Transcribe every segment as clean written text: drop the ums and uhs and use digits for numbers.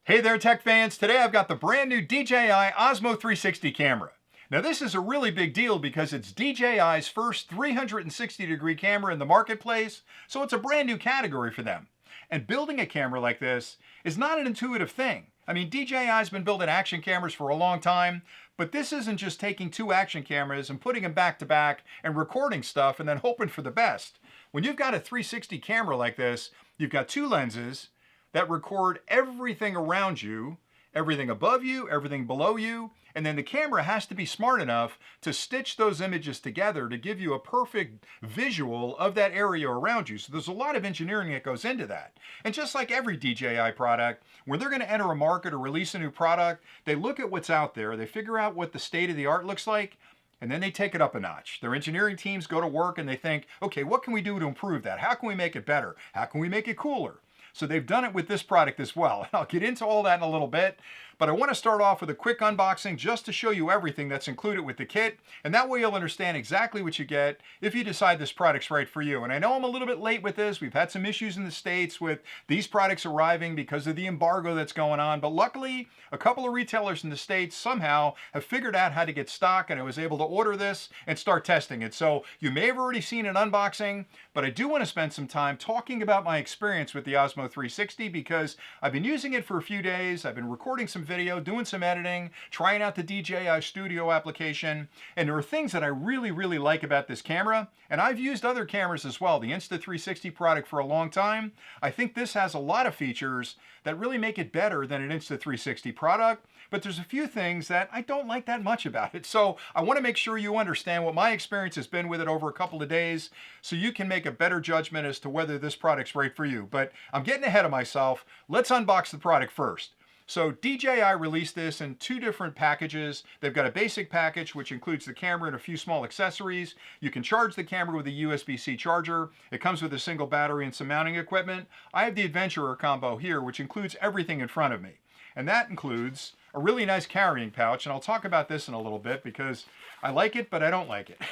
Hey there, tech fans. Today I've got the brand new DJI OSMO 360 camera. Now this is a really big deal because it's DJI's first 360-degree camera in the marketplace, so it's a brand new category for them. And building a camera like this is not an intuitive thing. I mean, DJI's been building action cameras for a long time, but this isn't just taking two action cameras and putting them back to back and recording stuff and then hoping for the best. When you've got a 360 camera like this, you've got two lenses that record everything around you, everything above you, everything below you, and then the camera has to be smart enough to stitch those images together to give you a perfect visual of that area around you. So there's a lot of engineering that goes into that. And just like every DJI product, when they're going to enter a market or release a new product, they look at what's out there, they figure out what the state of the art looks like, and then they take it up a notch. Their engineering teams go to work and they think, okay, what can we do to improve that? How can we make it better? How can we make it cooler? So they've done it with this product as well. I'll get into all that in a little bit, but I want to start off with a quick unboxing just to show you everything that's included with the kit, and that way you'll understand exactly what you get if you decide this product's right for you. And I know I'm a little bit late with this. We've had some issues in the States with these products arriving because of the embargo that's going on, but luckily a couple of retailers in the States somehow have figured out how to get stock, and I was able to order this and start testing it. So you may have already seen an unboxing, but I do want to spend some time talking about my experience with the Osmo 360 because I've been using it for a few days. I've been recording some video, doing some editing, trying out the DJI Studio application, and there are things that I really like about this camera, and I've used other cameras as well, the Insta360 product, for a long time. I think this has a lot of features that really make it better than an Insta360 product, but there's a few things that I don't like that much about it. So I want to make sure you understand what my experience has been with it over a couple of days so you can make a better judgment as to whether this product's right for you. But I'm getting ahead of myself. Let's unbox the product first. So DJI released this in two different packages. They've got a basic package, which includes the camera and a few small accessories. You can charge the camera with a USB-C charger. It comes with a single battery and some mounting equipment. I have the Adventurer combo here, which includes everything in front of me. And that includes a really nice carrying pouch, and I'll talk about this in a little bit because I like it, but I don't like it.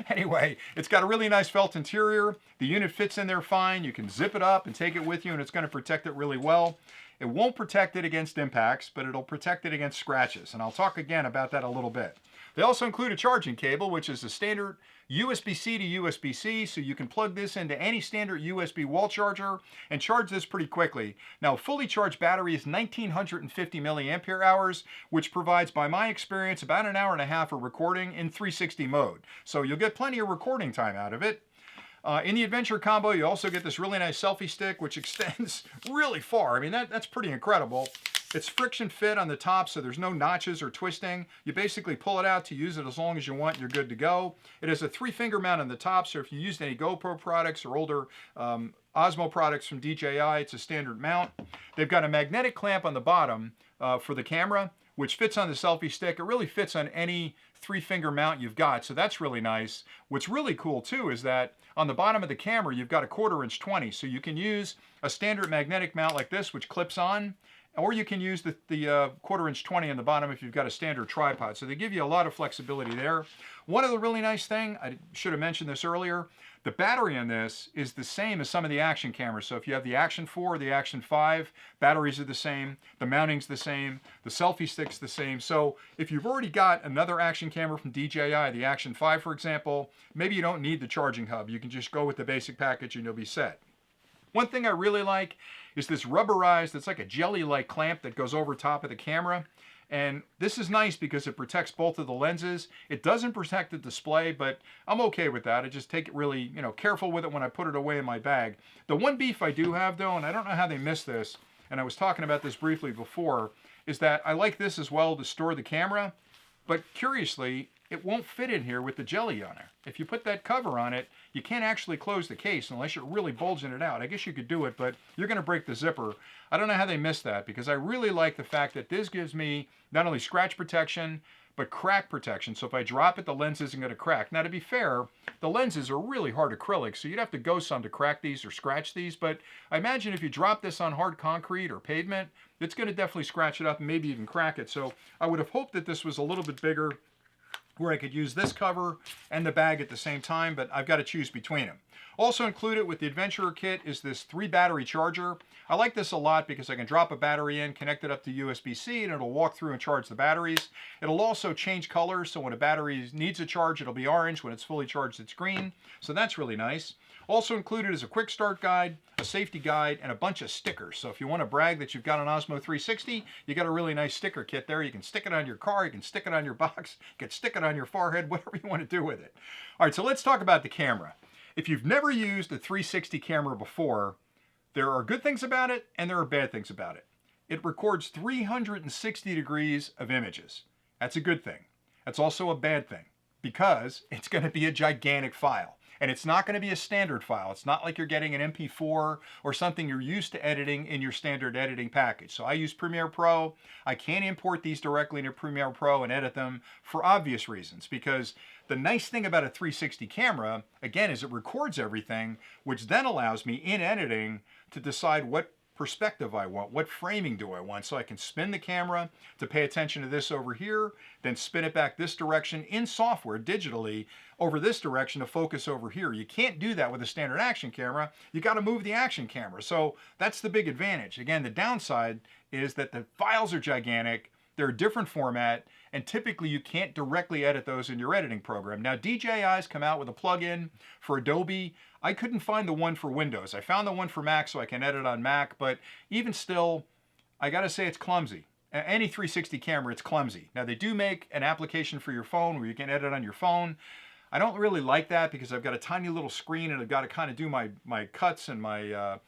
Anyway, it's got a really nice felt interior. The unit fits in there fine. You can zip it up and take it with you, and it's going to protect it really well. It won't protect it against impacts, but it'll protect it against scratches, and I'll talk again about that a little bit. They also include a charging cable, which is a standard USB-C to USB-C, so you can plug this into any standard USB wall charger and charge this pretty quickly. Now, a fully charged battery is 1950 milliampere hours, which provides, by my experience, about an hour and a half of recording in 360 mode. So you'll get plenty of recording time out of it. In the Adventure combo, you also get this really nice selfie stick, which extends really far. I mean, that's pretty incredible. It's friction fit on the top, so there's no notches or twisting. You basically pull it out to use it as long as you want, you're good to go. It has a 3-finger mount on the top, so if you used any GoPro products or older Osmo products from DJI, it's a standard mount. They've got a magnetic clamp on the bottom for the camera, which fits on the selfie stick. It really fits on any 3-finger mount you've got, so that's really nice. What's really cool too is that on the bottom of the camera you've got a 1/4" 20, so you can use a standard magnetic mount like this, which clips on, or you can use the 1/4" 20 on the bottom if you've got a standard tripod. So they give you a lot of flexibility there. One other really nice thing, I should have mentioned this earlier, the battery on this is the same as some of the action cameras. So if you have the Action 4 or the Action 5, batteries are the same, the mounting's the same, the selfie stick's the same. So if you've already got another action camera from DJI, the Action 5 for example, maybe you don't need the charging hub. You can just go with the basic package and you'll be set. One thing I really like is this rubberized, it's like a jelly-like clamp that goes over top of the camera. And this is nice because it protects both of the lenses. It doesn't protect the display, but I'm okay with that. I just take it really, careful with it when I put it away in my bag. The one beef I do have though, and I don't know how they missed this, and I was talking about this briefly before, is that I like this as well to store the camera, but curiously, it won't fit in here with the jelly on it. If you put that cover on it, you can't actually close the case unless you're really bulging it out. I guess you could do it, but you're going to break the zipper. I don't know how they missed that because I really like the fact that this gives me not only scratch protection, but crack protection. So if I drop it, the lens isn't going to crack. Now, to be fair, the lenses are really hard acrylic, so you'd have to go some to crack these or scratch these, but I imagine if you drop this on hard concrete or pavement, it's going to definitely scratch it up and maybe even crack it. So I would have hoped that this was a little bit bigger where I could use this cover and the bag at the same time, but I've got to choose between them. Also included with the Adventurer kit is this 3 battery charger. I like this a lot because I can drop a battery in, connect it up to USB-C, and it'll walk through and charge the batteries. It'll also change colors, so when a battery needs a charge, it'll be orange. When it's fully charged, it's green. So that's really nice. Also included is a quick start guide, a safety guide, and a bunch of stickers. So if you want to brag that you've got an Osmo 360, you got a really nice sticker kit there. You can stick it on your car, you can stick it on your box, you can stick it on your forehead, whatever you want to do with it. All right, so let's talk about the camera. If you've never used a 360 camera before, there are good things about it and there are bad things about it. It records 360 degrees of images. That's a good thing. That's also a bad thing because it's going to be a gigantic file. And it's not going to be a standard file. It's not like you're getting an MP4 or something you're used to editing in your standard editing package. So I use Premiere Pro. I can't import these directly into Premiere Pro and edit them for obvious reasons, because the nice thing about a 360 camera, again, is it records everything, which then allows me in editing to decide what perspective I want, what framing do I want, so I can spin the camera to pay attention to this over here, then spin it back this direction in software digitally over this direction to focus over here. You can't do that with a standard action camera. You got to move the action camera. So that's the big advantage. Again, the downside is that the files are gigantic. They're a different format, and typically you can't directly edit those in your editing program. Now, DJI's come out with a plugin for Adobe. I couldn't find the one for Windows. I found the one for Mac so I can edit on Mac, but even still, I gotta say it's clumsy. Any 360 camera, it's clumsy. Now, they do make an application for your phone where you can edit on your phone. I don't really like that because I've got a tiny little screen and I've got to kind of do my cuts and my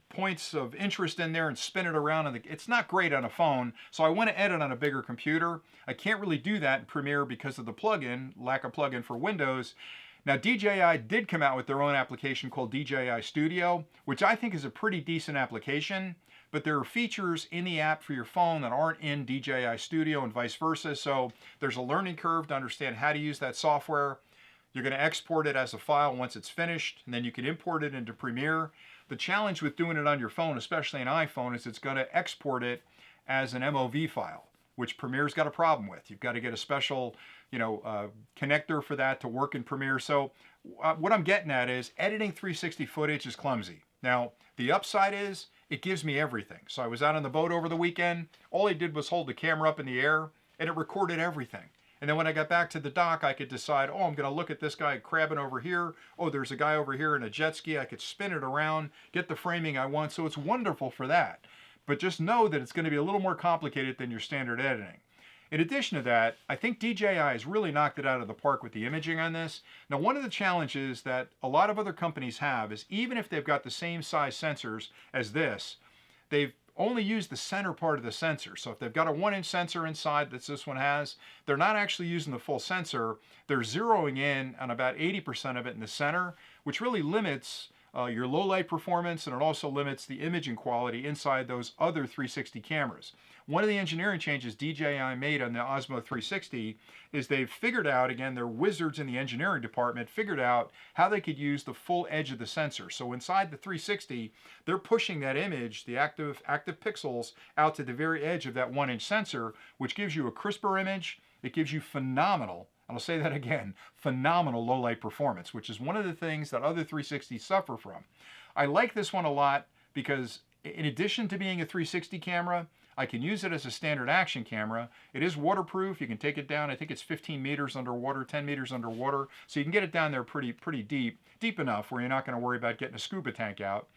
points of interest in there and spin it around. And it's not great on a phone, so I want to edit on a bigger computer. I can't really do that in Premiere because of the plugin, lack of plugin for Windows. Now, DJI did come out with their own application called DJI Studio, which I think is a pretty decent application, but there are features in the app for your phone that aren't in DJI Studio and vice versa. So there's a learning curve to understand how to use that software. You're going to export it as a file once it's finished, and then you can import it into Premiere. The challenge with doing it on your phone, especially an iPhone, is it's going to export it as an MOV file, which Premiere's got a problem with. You've got to get a special, connector for that to work in Premiere. So what I'm getting at is editing 360 footage is clumsy. Now, the upside is it gives me everything. So I was out on the boat over the weekend. All I did was hold the camera up in the air, and it recorded everything. And then when I got back to the dock, I could decide, oh, I'm going to look at this guy crabbing over here. Oh, there's a guy over here in a jet ski. I could spin it around, get the framing I want. So it's wonderful for that. But just know that it's going to be a little more complicated than your standard editing. In addition to that, I think DJI has really knocked it out of the park with the imaging on this. Now, one of the challenges that a lot of other companies have is even if they've got the same size sensors as this, they've only use the center part of the sensor. So if they've got a 1-inch sensor inside that this one has, they're not actually using the full sensor. They're zeroing in on about 80% of it in the center, which really limits your low light performance, and it also limits the imaging quality inside those other 360 cameras. One of the engineering changes DJI made on the Osmo 360 is they've figured out, again, they're wizards in the engineering department, figured out how they could use the full edge of the sensor. So inside the 360, they're pushing that image, the active pixels, out to the very edge of that 1-inch sensor, which gives you a crisper image. It gives you phenomenal, and I'll say that again, phenomenal low light performance, which is one of the things that other 360s suffer from. I like this one a lot because in addition to being a 360 camera, I can use it as a standard action camera. It is waterproof. You can take it down. I think it's 15 meters underwater, 10 meters underwater. So you can get it down there pretty deep enough where you're not going to worry about getting a scuba tank out.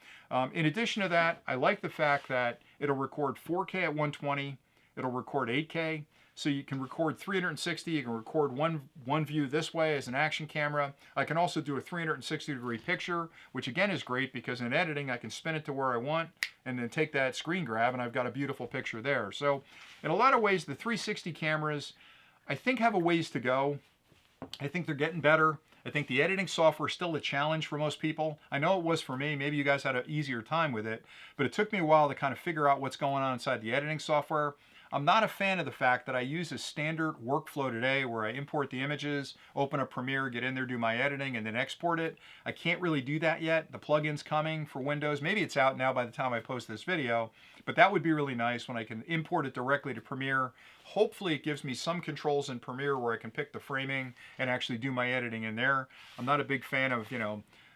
In addition to that, I like the fact that it'll record 4K at 120. It'll record 8K. So you can record 360, you can record one view this way as an action camera. I can also do a 360-degree picture, which again is great because in editing I can spin it to where I want and then take that screen grab and I've got a beautiful picture there. So in a lot of ways the 360 cameras I think have a ways to go. I think they're getting better. I think the editing software is still a challenge for most people. I know it was for me. Maybe you guys had an easier time with it, but it took me a while to kind of figure out what's going on inside the editing software. I'm not a fan of the fact that I use a standard workflow today where I import the images, open up Premiere, get in there, do my editing, and then export it. I can't really do that yet. The plugin's coming for Windows. Maybe it's out now by the time I post this video, but that would be really nice when I can import it directly to Premiere. Hopefully it gives me some controls in Premiere where I can pick the framing and actually do my editing in there. I'm not a big fan of,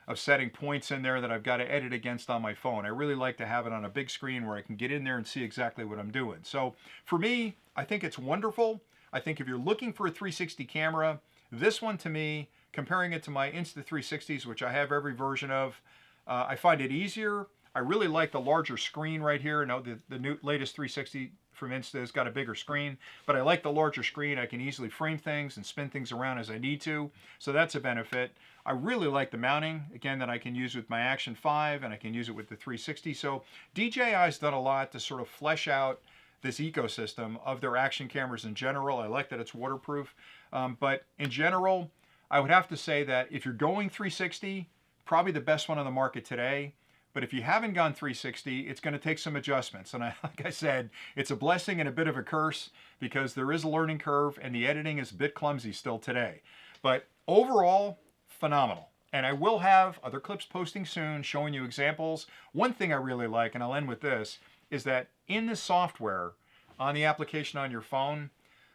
of setting points in there that I've got to edit against on my phone. I really like to have it on a big screen where I can get in there and see exactly what I'm doing. So for me, I think it's wonderful. I think if you're looking for a 360 camera, this one to me, comparing it to my Insta360s, which I have every version of, I find it easier. I really like the larger screen right here. No, the new latest 360 from Insta has got a bigger screen, but I like the larger screen. I can easily frame things and spin things around as I need to, so that's a benefit. I really like the mounting, again, that I can use with my Action 5, and I can use it with the 360. So DJI's done a lot to sort of flesh out this ecosystem of their action cameras in general. I like that it's waterproof, but in general, I would have to say that if you're going 360, probably the best one on the market today. But if you haven't gone 360, it's going to take some adjustments. And like I said, it's a blessing and a bit of a curse because there is a learning curve and the editing is a bit clumsy still today. But overall, phenomenal. And I will have other clips posting soon showing you examples. One thing I really like, and I'll end with this, is that in the software on the application on your phone,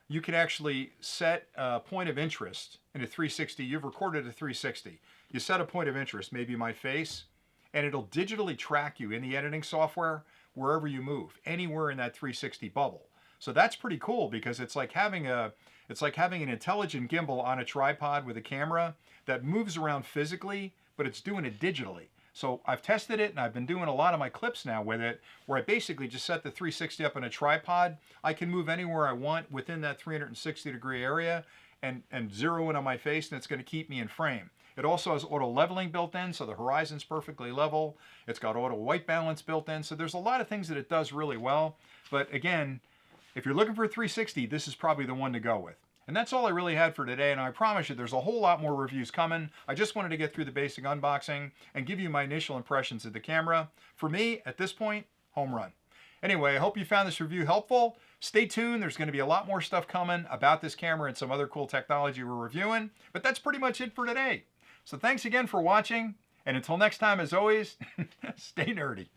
you can actually set a point of interest in a 360. You've recorded a 360. You set a point of interest, maybe my face, and it'll digitally track you in the editing software wherever you move, anywhere in that 360 bubble. So that's pretty cool because it's like having an intelligent gimbal on a tripod with a camera that moves around physically, but it's doing it digitally. So I've tested it and I've been doing a lot of my clips now with it where I basically just set the 360 up on a tripod. I can move anywhere I want within that 360-degree area and zero in on my face, and it's going to keep me in frame. It also has auto leveling built in, so the horizon's perfectly level. It's got auto white balance built in, so there's a lot of things that it does really well. But again, if you're looking for a 360, this is probably the one to go with. And that's all I really had for today, and I promise you there's a whole lot more reviews coming. I just wanted to get through the basic unboxing and give you my initial impressions of the camera. For me, at this point, home run. Anyway, I hope you found this review helpful. Stay tuned. There's going to be a lot more stuff coming about this camera and some other cool technology we're reviewing. But that's pretty much it for today. So thanks again for watching, and until next time, as always, stay nerdy.